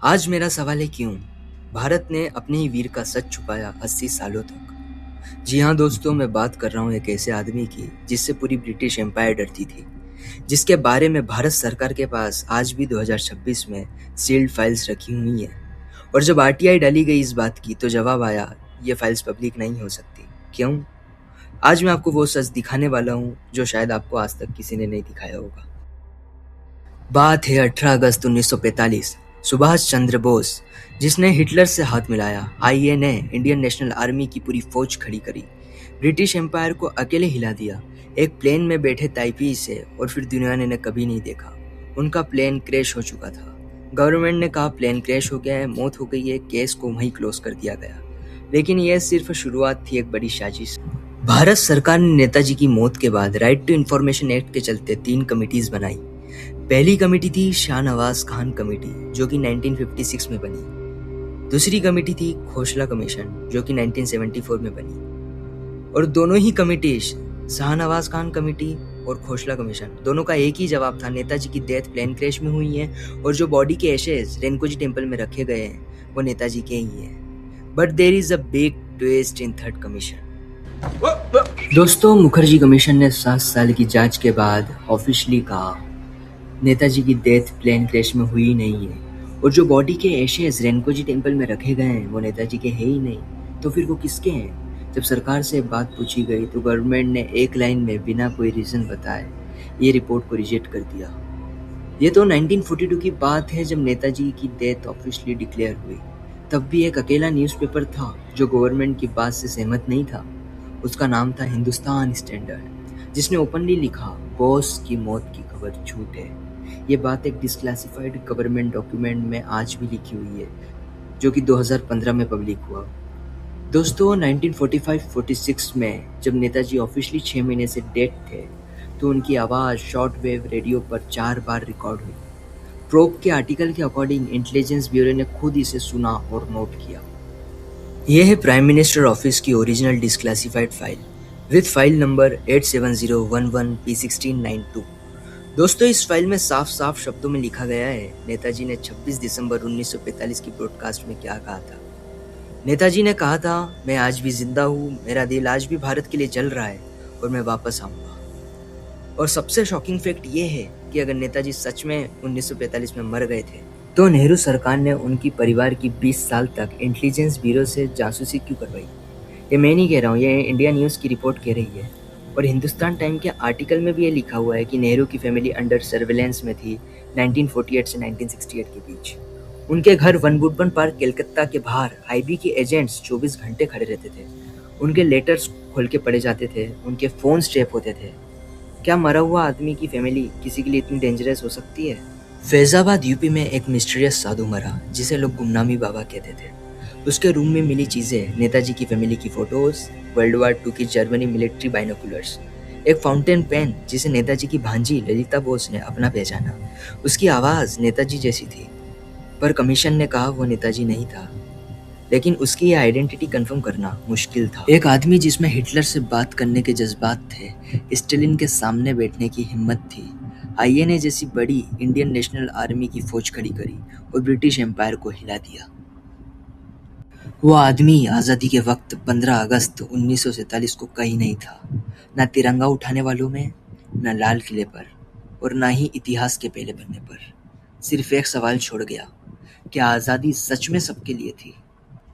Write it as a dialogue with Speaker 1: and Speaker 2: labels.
Speaker 1: आज मेरा सवाल है क्यों भारत ने अपने ही वीर का सच छुपाया 80 सालों तक। जी हाँ दोस्तों, मैं बात कर रहा हूँ एक ऐसे आदमी की जिससे पूरी ब्रिटिश एम्पायर डरती थी, जिसके बारे में भारत सरकार के पास आज भी 2026 में सील्ड फाइल्स रखी हुई हैं। और जब आरटीआई डाली गई इस बात की तो जवाब आया, ये फाइल्स पब्लिक नहीं हो सकती। क्यों? आज मैं आपको वो सच दिखाने वाला हूँ जो शायद आपको आज तक किसी ने नहीं दिखाया होगा। बात है 18 अगस्त 1945, सुभाष चंद्र बोस, जिसने हिटलर से हाथ मिलाया। आईए ने इंडियन नेशनल आर्मी की पूरी फौज खड़ी करी, ब्रिटिश एम्पायर को अकेले हिला दिया, एक प्लेन में बैठे ताइपी से, और फिर दुनिया ने कभी नहीं देखा। उनका प्लेन क्रैश हो चुका था। गवर्नमेंट ने कहा प्लेन क्रैश हो गया है, मौत हो गई है, केस को वहीं क्लोज कर दिया गया। लेकिन यह सिर्फ शुरुआत थी एक बड़ी साजिश। भारत सरकार ने नेताजी की मौत के बाद राइट टू इंफॉर्मेशन एक्ट के चलते 3 कमिटीज बनाई। पहली कमेटी थी शाहनवाज खान कमेटी, जो कि 1956 में बनी। दूसरी कमेटी थी खोसला कमीशन, जो कि 1974 में बनी। और दोनों ही कमेटी, शाहनवाज खान कमेटी और खोसला कमीशन, दोनों का एक ही जवाब था, नेताजी की डेथ प्लेन क्रैश में हुई है और जो बॉडी के एशेज रेनकोजी टेम्पल में रखे गए हैं वो नेताजी के ही हैं। But there is a big twist in third commission. दोस्तों, मुखर्जी कमीशन ने 7 साल की जांच के बाद ऑफिशियली कहा नेताजी की डेथ प्लेन क्रैश में हुई नहीं है, और जो बॉडी के एशेज रेनकोजी टेम्पल में रखे गए हैं वो नेताजी के हैं ही नहीं। तो फिर वो किसके हैं? जब सरकार से बात पूछी गई तो गवर्नमेंट ने एक लाइन में बिना कोई रीजन बताए ये रिपोर्ट को रिजेक्ट कर दिया। ये तो 1942 की बात है, जब नेताजी की डेथ ऑफिशियली डिक्लेयर हुई। तब भी एक अकेला न्यूज़पेपर था जो गवर्नमेंट की बात से सहमत नहीं था। उसका नाम था हिंदुस्तान स्टैंडर्ड, जिसने ओपनली लिखा बोस की मौत की खबर झूठ है। ये बात एक डिसक्लासिफाइड गवर्नमेंट डॉक्यूमेंट में आज भी लिखी हुई है, जो कि 2015 में पब्लिक हुआ। दोस्तों, 1945-46 में जब नेताजी ऑफिशियली 6 महीने से डेड थे तो उनकी आवाज़ शॉर्ट वेव रेडियो पर 4 बार रिकॉर्ड हुई। प्रोब के आर्टिकल के अकॉर्डिंग इंटेलिजेंस ब्यूरो ने खुद इसे सुना और नोट किया। यह है प्राइम मिनिस्टर ऑफिस की original declassified file with file number 87011P1692। दोस्तों, इस फाइल में साफ साफ शब्दों में लिखा गया है नेताजी ने 26 दिसंबर 1945 की ब्रॉडकास्ट में क्या कहा था। नेताजी ने कहा था, मैं आज भी जिंदा हूँ, मेरा दिल आज भी भारत के लिए जल रहा है और मैं वापस आऊंगा। और सबसे शॉकिंग फैक्ट ये है कि अगर नेताजी सच में 1945 में मर गए थे तो नेहरू सरकार ने उनकी परिवार की 20 साल तक इंटेलिजेंस ब्यूरो से जासूसी क्यों करवाई? ये मैं नहीं कह रहा हूँ, ये इंडिया न्यूज़ की रिपोर्ट कह रही है। और हिंदुस्तान टाइम के आर्टिकल में भी ये लिखा हुआ है कि नेहरू की फैमिली अंडर सर्वेलेंस में थी 1948 से 1968 के बीच। उनके घर वन वुडबर्न पार्क कलकत्ता के बाहर आईबी के एजेंट्स 24 घंटे खड़े रहते थे। उनके लेटर्स खोल के पढ़े जाते थे, उनके फोन टैप होते थे। क्या मरा हुआ आदमी की फैमिली किसी के लिए इतनी डेंजरस हो सकती है? फैजाबाद यूपी में एक मिस्टीरियस साधु मरा जिसे लोग गुमनामी बाबा कहते थे। उसके रूम में मिली चीजें, नेताजी की फैमिली की फोटोज, वर्ल्ड वॉर 2 की जर्मनी मिलिट्री बाइनोकुलर्स, एक फाउंटेन पेन जिसे नेताजी की भांजी ललिता बोस ने अपना पहचाना। उसकी आवाज नेताजी जैसी थी, पर कमीशन ने कहा वो नेताजी नहीं था। लेकिन उसकी यह आइडेंटिटी कंफर्म करना मुश्किल था। एक आदमी जिसमें हिटलर से बात करने के जज्बात थे, स्टालिन के सामने बैठने की हिम्मत थी, आईएनए जैसी बड़ी इंडियन नेशनल आर्मी की फौज खड़ी करी और ब्रिटिश एम्पायर को हिला दिया। वो आदमी आज़ादी के वक्त 15 अगस्त 1947 को कहीं नहीं था, ना तिरंगा उठाने वालों में, ना लाल किले पर, और ना ही इतिहास के पहले पन्ने पर। सिर्फ एक सवाल छोड़ गया, क्या आज़ादी सच में सबके लिए थी?